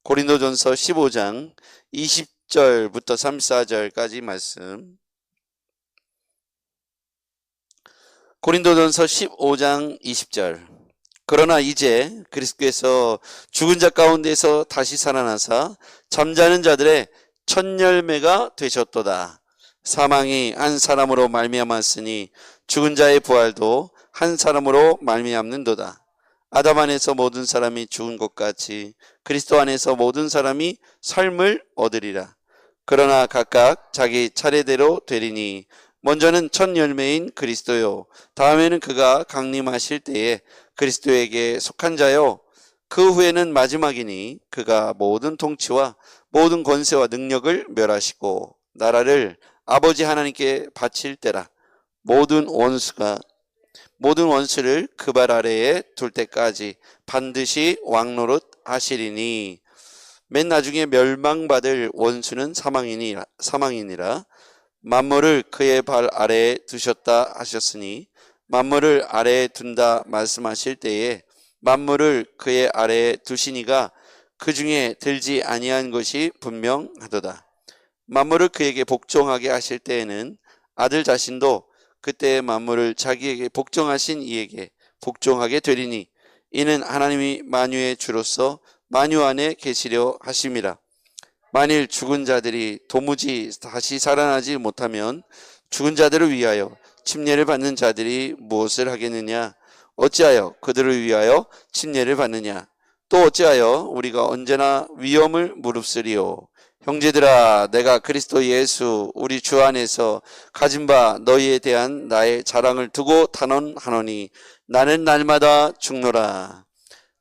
고린도전서 15장 20절부터 34절까지 말씀. 고린도전서 15장 20절. 그러나 이제 그리스도께서 죽은 자 가운데서 다시 살아나사 잠자는 자들의 첫 열매가 되셨도다. 사망이 한 사람으로 말미암았으니 죽은 자의 부활도 한 사람으로 말미암는도다. 아담 안에서 모든 사람이 죽은 것 같이 그리스도 안에서 모든 사람이 삶을 얻으리라. 그러나 각각 자기 차례대로 되리니 먼저는 첫 열매인 그리스도요, 다음에는 그가 강림하실 때에 그리스도에게 속한 자요, 그 후에는 마지막이니 그가 모든 통치와 모든 권세와 능력을 멸하시고 나라를 아버지 하나님께 바칠 때라. 모든 원수를 그 발 아래에 둘 때까지 반드시 왕노릇 하시리니 맨 나중에 멸망받을 원수는 사망이니라. 만물을 그의 발 아래에 두셨다 하셨으니 만물을 아래에 둔다 말씀하실 때에 만물을 그의 아래에 두시니가 그 중에 들지 아니한 것이 분명하도다. 만물을 그에게 복종하게 하실 때에는 아들 자신도 그때 만물을 자기에게 복종하신 이에게 복종하게 되리니 이는 하나님이 만유의 주로서 만유 안에 계시려 하심이라. 만일 죽은 자들이 도무지 다시 살아나지 못하면 죽은 자들을 위하여 침례를 받는 자들이 무엇을 하겠느냐? 어찌하여 그들을 위하여 침례를 받느냐? 또 어찌하여 우리가 언제나 위험을 무릅쓰리요? 형제들아, 내가 그리스도 예수 우리 주 안에서 가진 바 너희에 대한 나의 자랑을 두고 단언하노니 나는 날마다 죽노라.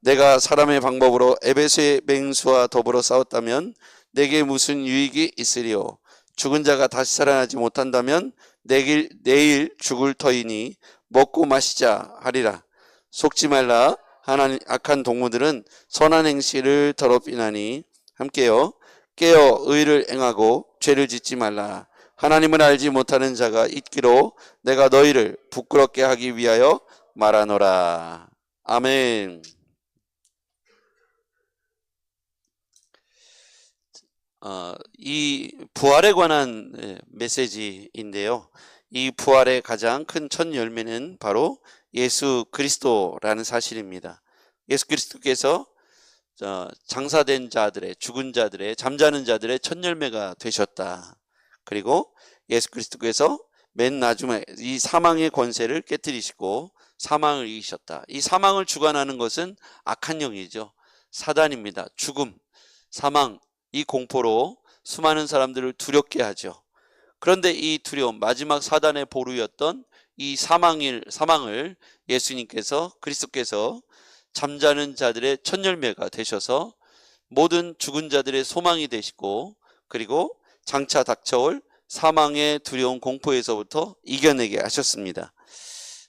내가 사람의 방법으로 에베소의 맹수와 더불어 싸웠다면 내게 무슨 유익이 있으리요? 죽은 자가 다시 살아나지 못한다면 내일 죽을 터이니 먹고 마시자 하리라. 속지 말라. 하나님 악한 동무들은 선한 행실을 더럽히나니 함께요. 깨어 의를 행하고 죄를 짓지 말라. 하나님을 알지 못하는 자가 있기로 내가 너희를 부끄럽게 하기 위하여 말하노라. 아멘. 이 부활에 관한 메시지인데요. 이 부활의 가장 큰 첫 열매는 바로 예수 그리스도라는 사실입니다. 예수 그리스도께서 장사된 자들의, 죽은 자들의, 잠자는 자들의 첫 열매가 되셨다. 그리고 예수 그리스도께서 맨 나중에 이 사망의 권세를 깨뜨리시고 사망을 이기셨다. 이 사망을 주관하는 것은 악한 영이죠. 사단입니다. 죽음, 사망, 이 공포로 수많은 사람들을 두렵게 하죠. 그런데 이 두려움, 마지막 사단의 보루였던 이 사망을 예수님께서, 그리스도께서 잠자는 자들의 첫 열매가 되셔서 모든 죽은 자들의 소망이 되시고, 그리고 장차 닥쳐올 사망의 두려운 공포에서부터 이겨내게 하셨습니다.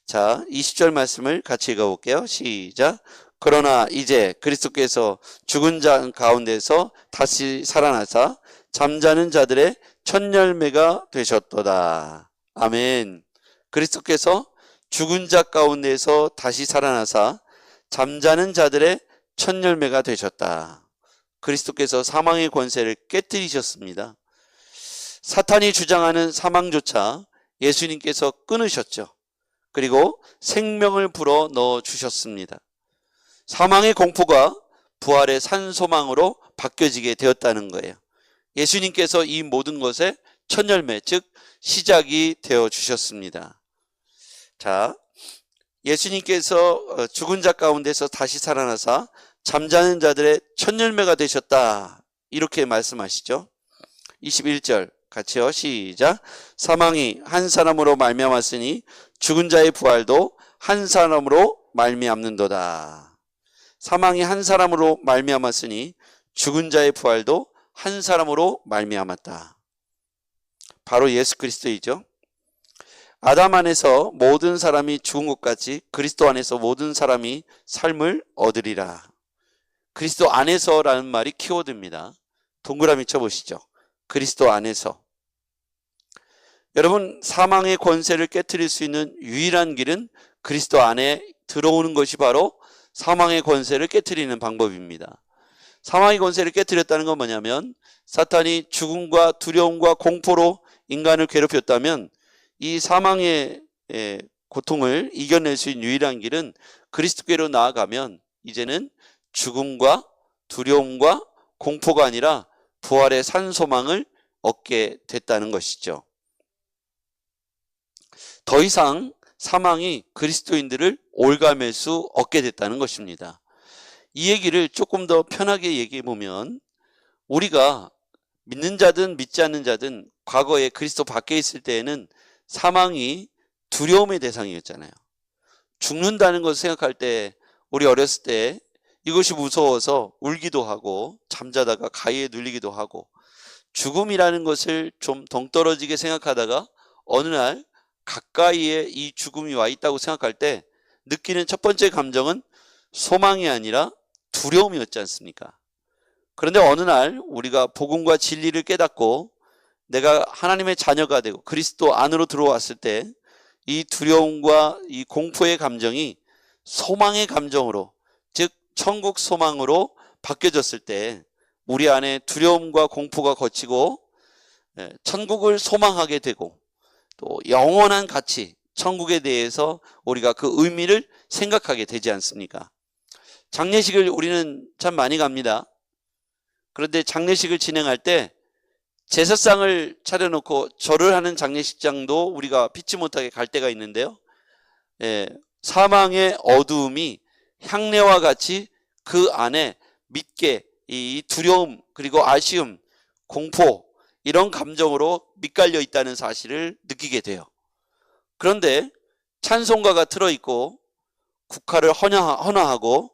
자, 20절 말씀을 같이 읽어볼게요. 시작. 그러나 이제 그리스도께서 죽은 자 가운데서 다시 살아나사 잠자는 자들의 첫 열매가 되셨도다. 아멘. 그리스도께서 죽은 자 가운데서 다시 살아나사 잠자는 자들의 첫 열매가 되셨다. 그리스도께서 사망의 권세를 깨뜨리셨습니다. 사탄이 주장하는 사망조차 예수님께서 끊으셨죠. 그리고 생명을 불어 넣어 주셨습니다. 사망의 공포가 부활의 산소망으로 바뀌어지게 되었다는 거예요. 예수님께서 이 모든 것의 첫 열매, 즉 시작이 되어 주셨습니다. 자, 예수님께서 죽은 자 가운데서 다시 살아나사 잠자는 자들의 첫 열매가 되셨다. 이렇게 말씀하시죠. 21절 같이요. 시작. 사망이 한 사람으로 말미암았으니 죽은 자의 부활도 한 사람으로 말미암는도다. 사망이 한 사람으로 말미암았으니 죽은 자의 부활도 한 사람으로 말미암았다. 바로 예수 그리스도이죠. 아담 안에서 모든 사람이 죽은 것 같이 그리스도 안에서 모든 사람이 삶을 얻으리라. 그리스도 안에서라는 말이 키워드입니다. 동그라미 쳐보시죠. 그리스도 안에서. 여러분, 사망의 권세를 깨뜨릴 수 있는 유일한 길은 그리스도 안에 들어오는 것이 바로 사망의 권세를 깨뜨리는 방법입니다. 사망의 권세를 깨뜨렸다는 건 뭐냐면 사탄이 죽음과 두려움과 공포로 인간을 괴롭혔다면 이 사망의 고통을 이겨낼 수 있는 유일한 길은 그리스도께로 나아가면 이제는 죽음과 두려움과 공포가 아니라 부활의 산 소망을 얻게 됐다는 것이죠. 더 이상 사망이 그리스도인들을 올가맬 수 없게 됐다는 것입니다. 이 얘기를 조금 더 편하게 얘기해 보면 우리가 믿는 자든 믿지 않는 자든 과거에 그리스도 밖에 있을 때에는 사망이 두려움의 대상이었잖아요. 죽는다는 것을 생각할 때 우리 어렸을 때 이것이 무서워서 울기도 하고 잠자다가 가위에 눌리기도 하고 죽음이라는 것을 좀 동떨어지게 생각하다가 어느 날 가까이에 이 죽음이 와 있다고 생각할 때 느끼는 첫 번째 감정은 소망이 아니라 두려움이었지 않습니까? 그런데 어느 날 우리가 복음과 진리를 깨닫고 내가 하나님의 자녀가 되고 그리스도 안으로 들어왔을 때 이 두려움과 이 공포의 감정이 소망의 감정으로, 즉 천국 소망으로 바뀌어졌을 때 우리 안에 두려움과 공포가 거치고 천국을 소망하게 되고 또 영원한 가치, 천국에 대해서 우리가 그 의미를 생각하게 되지 않습니까? 장례식을 우리는 참 많이 갑니다. 그런데 장례식을 진행할 때 제사상을 차려놓고 절을 하는 장례식장도 우리가 피치 못하게 갈 때가 있는데요. 사망의 어두움이 향내와 같이 그 안에 믿게 이 두려움 그리고 아쉬움, 공포 이런 감정으로 밑갈려 있다는 사실을 느끼게 돼요. 그런데 찬송가가 틀어있고 국화를 헌화하고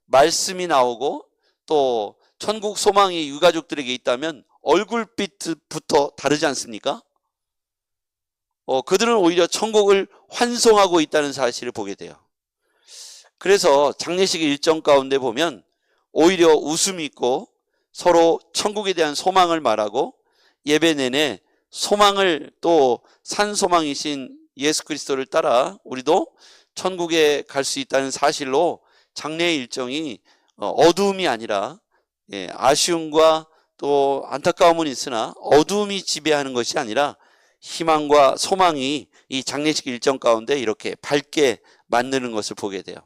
말씀이 나오고 또 천국 소망이 유가족들에게 있다면 얼굴빛부터 다르지 않습니까? 그들은 오히려 천국을 환송하고 있다는 사실을 보게 돼요. 그래서 장례식 일정 가운데 보면 오히려 웃음이 있고 서로 천국에 대한 소망을 말하고 예배 내내 소망을 또 산 소망이신 예수 그리스도를 따라 우리도 천국에 갈 수 있다는 사실로 장례 일정이 어두움이 아니라 아쉬움과 또 안타까움은 있으나 어두움이 지배하는 것이 아니라 희망과 소망이 이 장례식 일정 가운데 이렇게 밝게 만드는 것을 보게 돼요.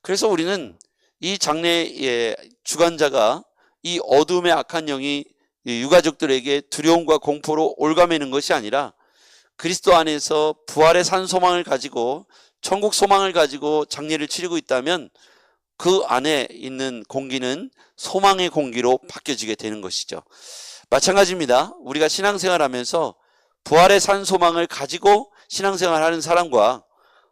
그래서 우리는 이 장례의 주관자가 이 어둠의 악한 영이 유가족들에게 두려움과 공포로 올가매는 것이 아니라 그리스도 안에서 부활의 산 소망을 가지고 천국 소망을 가지고 장례를 치르고 있다면 그 안에 있는 공기는 소망의 공기로 바뀌어지게 되는 것이죠. 마찬가지입니다. 우리가 신앙생활하면서 부활의 산 소망을 가지고 신앙생활하는 사람과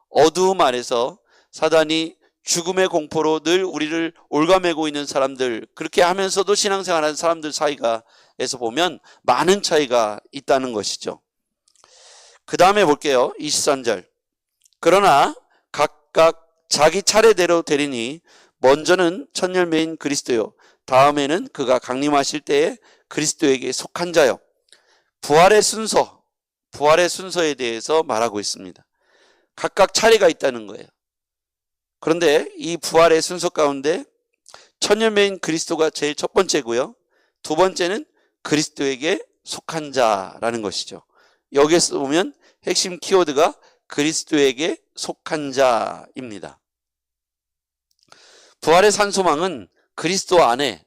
어두움 안에서 사단이 죽음의 공포로 늘 우리를 올가매고 있는 사람들, 그렇게 하면서도 신앙생활하는 사람들 사이가에서 보면 많은 차이가 있다는 것이죠. 그 다음에 볼게요. 23절. 그러나 각각 자기 차례대로 되리니 먼저는 첫 열매인 그리스도요, 다음에는 그가 강림하실 때에 그리스도에게 속한 자요. 부활의 순서에 대해서 말하고 있습니다. 각각 차례가 있다는 거예요. 그런데 이 부활의 순서 가운데 첫 열매인 그리스도가 제일 첫 번째고요, 두 번째는 그리스도에게 속한 자라는 것이죠. 여기에서 보면 핵심 키워드가 그리스도에게 속한 자입니다. 부활의 산 소망은 그리스도 안에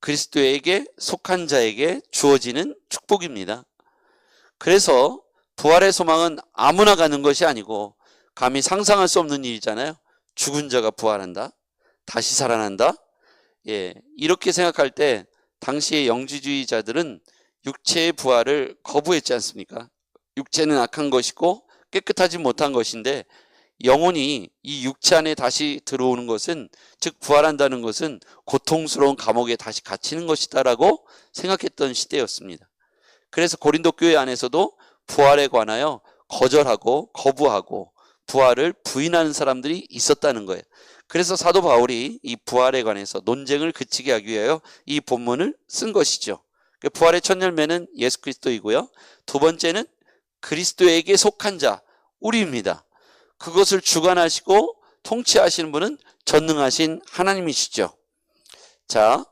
그리스도에게 속한 자에게 주어지는 축복입니다. 그래서 부활의 소망은 아무나 가는 것이 아니고 감히 상상할 수 없는 일이잖아요. 죽은 자가 부활한다, 다시 살아난다. 이렇게 생각할 때 당시의 영지주의자들은 육체의 부활을 거부했지 않습니까? 육체는 악한 것이고 깨끗하지 못한 것인데 영혼이 이 육체 안에 다시 들어오는 것은, 즉 부활한다는 것은 고통스러운 감옥에 다시 갇히는 것이다라고 생각했던 시대였습니다. 그래서 고린도 교회 안에서도 부활에 관하여 거절하고 거부하고 부활을 부인하는 사람들이 있었다는 거예요. 그래서 사도 바울이 이 부활에 관해서 논쟁을 그치게 하기 위하여 이 본문을 쓴 것이죠. 부활의 첫 열매는 예수 그리스도이고요, 두 번째는 그리스도에게 속한 자, 우리입니다. 그것을 주관하시고 통치하시는 분은 전능하신 하나님이시죠. 자,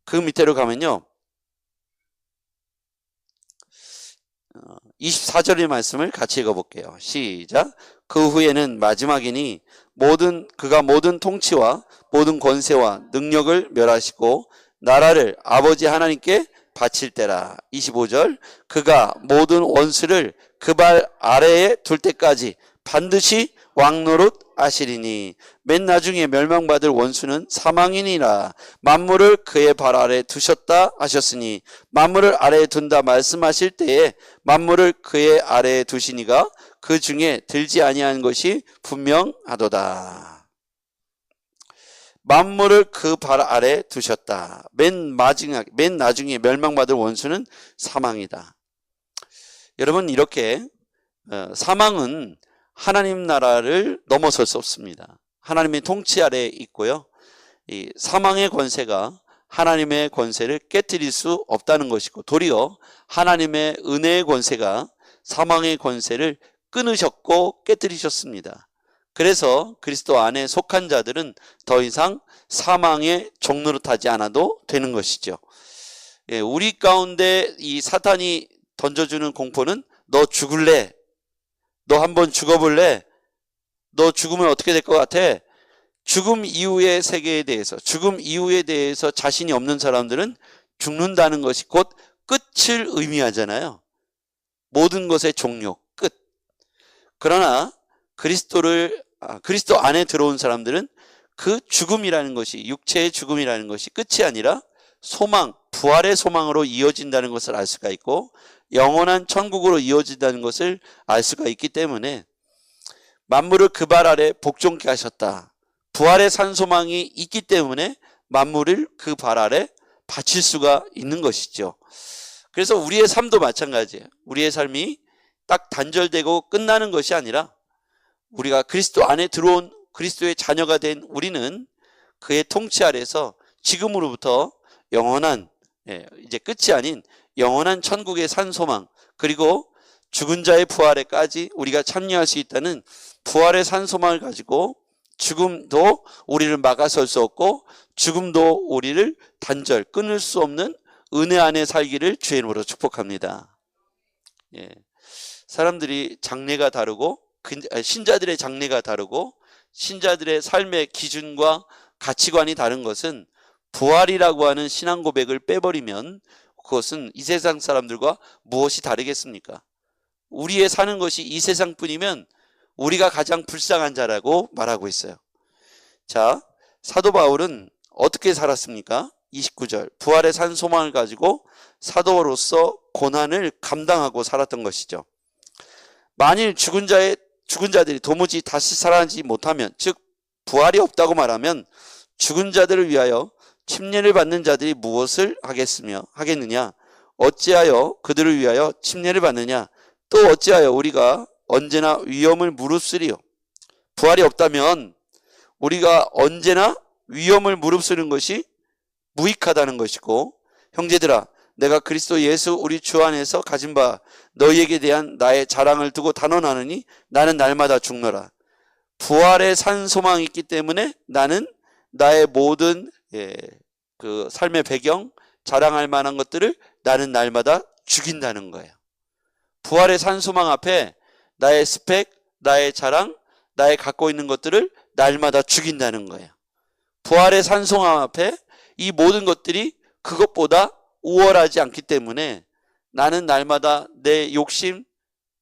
그 밑으로 가면요. 24절의 말씀을 같이 읽어볼게요. 시작. 그 후에는 마지막이니 그가 모든 통치와 모든 권세와 능력을 멸하시고 나라를 아버지 하나님께 바칠 때라. 25절. 그가 모든 원수를 그 발 아래에 둘 때까지 반드시 왕노릇 하시리니 맨 나중에 멸망받을 원수는 사망이니라. 만물을 그의 발 아래에 두셨다 하셨으니 만물을 아래에 둔다 말씀하실 때에 만물을 그의 아래에 두시니가 그 중에 들지 아니한 것이 분명하도다. 만물을 그 발 아래에 두셨다. 맨 나중에 멸망받을 원수는 사망이다. 여러분, 이렇게 사망은 하나님 나라를 넘어설 수 없습니다. 하나님의 통치 아래에 있고요. 이 사망의 권세가 하나님의 권세를 깨뜨릴 수 없다는 것이고, 도리어 하나님의 은혜의 권세가 사망의 권세를 끊으셨고 깨뜨리셨습니다. 그래서 그리스도 안에 속한 자들은 더 이상 사망의 종노릇하지 않아도 되는 것이죠. 우리 가운데 이 사탄이 던져주는 공포는 너 죽을래? 너 한번 죽어볼래? 너 죽으면 어떻게 될 것 같아? 죽음 이후의 세계에 대해서, 죽음 이후에 대해서 자신이 없는 사람들은 죽는다는 것이 곧 끝을 의미하잖아요. 모든 것의 종료, 끝. 그러나 그리스도 안에 들어온 사람들은 그 죽음이라는 것이, 육체의 죽음이라는 것이 끝이 아니라 소망, 부활의 소망으로 이어진다는 것을 알 수가 있고 영원한 천국으로 이어진다는 것을 알 수가 있기 때문에 만물을 그 발 아래 복종케 하셨다. 부활의 산 소망이 있기 때문에 만물을 그 발 아래 바칠 수가 있는 것이죠. 그래서 우리의 삶도 마찬가지예요. 우리의 삶이 딱 단절되고 끝나는 것이 아니라 우리가 그리스도 안에 들어온 그리스도의 자녀가 된 우리는 그의 통치 아래서 지금으로부터 영원한, 이제 끝이 아닌 영원한 천국의 산 소망, 그리고 죽은 자의 부활에까지 우리가 참여할 수 있다는 부활의 산 소망을 가지고 죽음도 우리를 막아설 수 없고 죽음도 우리를 단절, 끊을 수 없는 은혜 안에 살기를 주의 이름으로 축복합니다. 사람들이 장래가 다르고 신자들의 장래가 다르고 신자들의 삶의 기준과 가치관이 다른 것은 부활이라고 하는 신앙 고백을 빼버리면 그것은 이 세상 사람들과 무엇이 다르겠습니까? 우리의 사는 것이 이 세상뿐이면 우리가 가장 불쌍한 자라고 말하고 있어요. 자, 사도 바울은 어떻게 살았습니까? 29절. 부활의 산 소망을 가지고 사도로서 고난을 감당하고 살았던 것이죠. 만일 죽은 자들이 도무지 다시 살아나지 못하면, 즉 부활이 없다고 말하면 죽은 자들을 위하여 침례를 받는 자들이 무엇을 하겠느냐? 어찌하여 그들을 위하여 침례를 받느냐? 또 어찌하여 우리가 언제나 위험을 무릅쓰리요? 부활이 없다면 우리가 언제나 위험을 무릅쓰는 것이 무익하다는 것이고, 형제들아, 내가 그리스도 예수 우리 주 안에서 가진 바 너희에게 대한 나의 자랑을 두고 단언하느니 나는 날마다 죽노라. 부활의 산 소망이 있기 때문에 나는 나의 모든 그 삶의 배경, 자랑할 만한 것들을 나는 날마다 죽인다는 거예요. 부활의 산 소망 앞에 나의 스펙, 나의 자랑, 나의 갖고 있는 것들을 날마다 죽인다는 거예요. 부활의 산 소망 앞에 이 모든 것들이 그것보다 우월하지 않기 때문에 나는 날마다 내 욕심,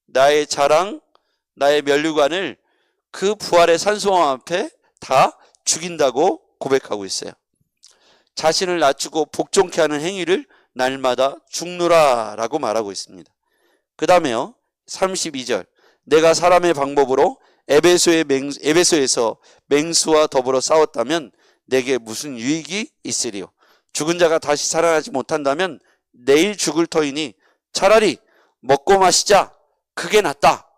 나의 자랑, 나의 면류관을 그 부활의 산 소망 앞에 다 죽인다고 고백하고 있어요. 자신을 낮추고 복종케 하는 행위를 날마다 죽노라 라고 말하고 있습니다. 그 다음에요, 32절. 내가 사람의 방법으로 에베소에서 맹수와 더불어 싸웠다면 내게 무슨 유익이 있으리요? 죽은 자가 다시 살아나지 못한다면 내일 죽을 터이니 차라리 먹고 마시자, 그게 낫다.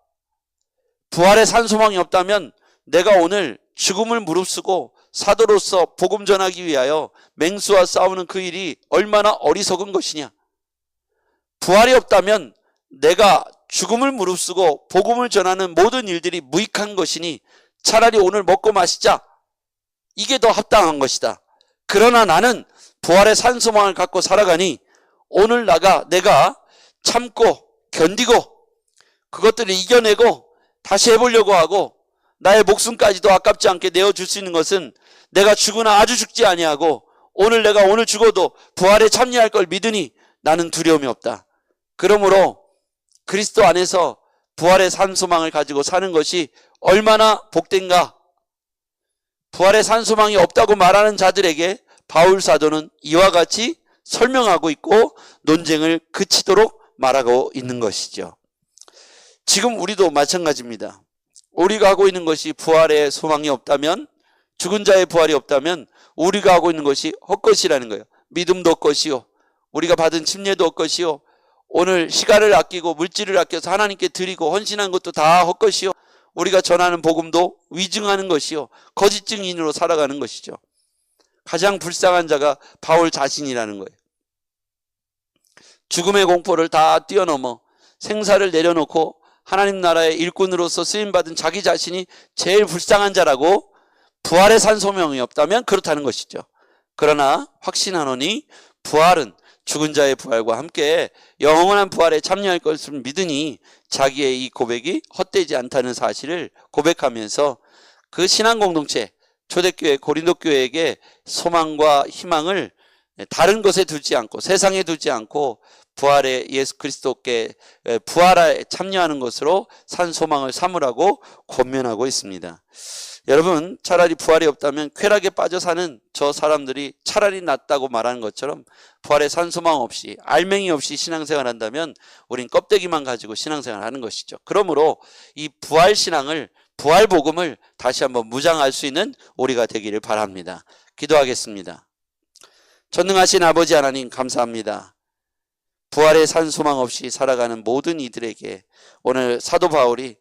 부활의 산 소망이 없다면 내가 오늘 죽음을 무릅쓰고 사도로서 복음 전하기 위하여 맹수와 싸우는 그 일이 얼마나 어리석은 것이냐. 부활이 없다면 내가 죽음을 무릅쓰고 복음을 전하는 모든 일들이 무익한 것이니 차라리 오늘 먹고 마시자, 이게 더 합당한 것이다. 그러나 나는 부활의 산소망을 갖고 살아가니 오늘 내가 참고 견디고 그것들을 이겨내고 다시 해보려고 하고 나의 목숨까지도 아깝지 않게 내어줄 수 있는 것은 내가 죽으나 아주 죽지 아니하고 내가 오늘 죽어도 부활에 참여할 걸 믿으니 나는 두려움이 없다. 그러므로 그리스도 안에서 부활의 산소망을 가지고 사는 것이 얼마나 복된가. 부활의 산소망이 없다고 말하는 자들에게 바울 사도는 이와 같이 설명하고 있고 논쟁을 그치도록 말하고 있는 것이죠. 지금 우리도 마찬가지입니다. 우리가 하고 있는 것이 부활의 소망이 없다면, 죽은 자의 부활이 없다면 우리가 하고 있는 것이 헛것이라는 거예요. 믿음도 헛것이요, 우리가 받은 침례도 헛것이요, 오늘 시간을 아끼고 물질을 아껴서 하나님께 드리고 헌신한 것도 다 헛것이요, 우리가 전하는 복음도 위증하는 것이요, 거짓 증인으로 살아가는 것이죠. 가장 불쌍한 자가 바울 자신이라는 거예요. 죽음의 공포를 다 뛰어넘어 생사를 내려놓고 하나님 나라의 일꾼으로서 쓰임받은 자기 자신이 제일 불쌍한 자라고 부활의 산소명이 없다면 그렇다는 것이죠. 그러나 확신하노니 부활은 죽은 자의 부활과 함께 영원한 부활에 참여할 것을 믿으니 자기의 이 고백이 헛되지 않다는 사실을 고백하면서 그 신앙 공동체 초대교회 고린도교회에게 소망과 희망을 다른 것에 두지 않고 세상에 두지 않고 부활의 예수 그리스도께 부활에 참여하는 것으로 산 소망을 삼으라고 권면하고 있습니다. 여러분, 차라리 부활이 없다면 쾌락에 빠져 사는 저 사람들이 차라리 낫다고 말하는 것처럼 부활의 산 소망 없이 알맹이 없이 신앙생활 한다면 우린 껍데기만 가지고 신앙생활 하는 것이죠. 그러므로 이 부활 신앙을, 부활 복음을 다시 한번 무장할 수 있는 우리가 되기를 바랍니다. 기도하겠습니다. 전능하신 아버지 하나님, 감사합니다. 부활의 산 소망 없이 살아가는 모든 이들에게 오늘 사도 바울이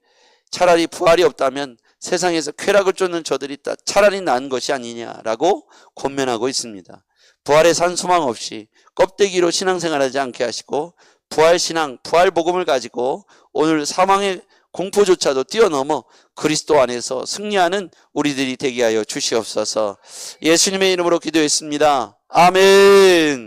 차라리 부활이 없다면 세상에서 쾌락을 쫓는 저들이 차라리 나은 것이 아니냐라고 권면하고 있습니다. 부활의 산 소망 없이 껍데기로 신앙생활하지 않게 하시고 부활 신앙, 부활 복음을 가지고 오늘 사망의 공포조차도 뛰어넘어 그리스도 안에서 승리하는 우리들이 되게 하여 주시옵소서. 예수님의 이름으로 기도했습니다. 아멘.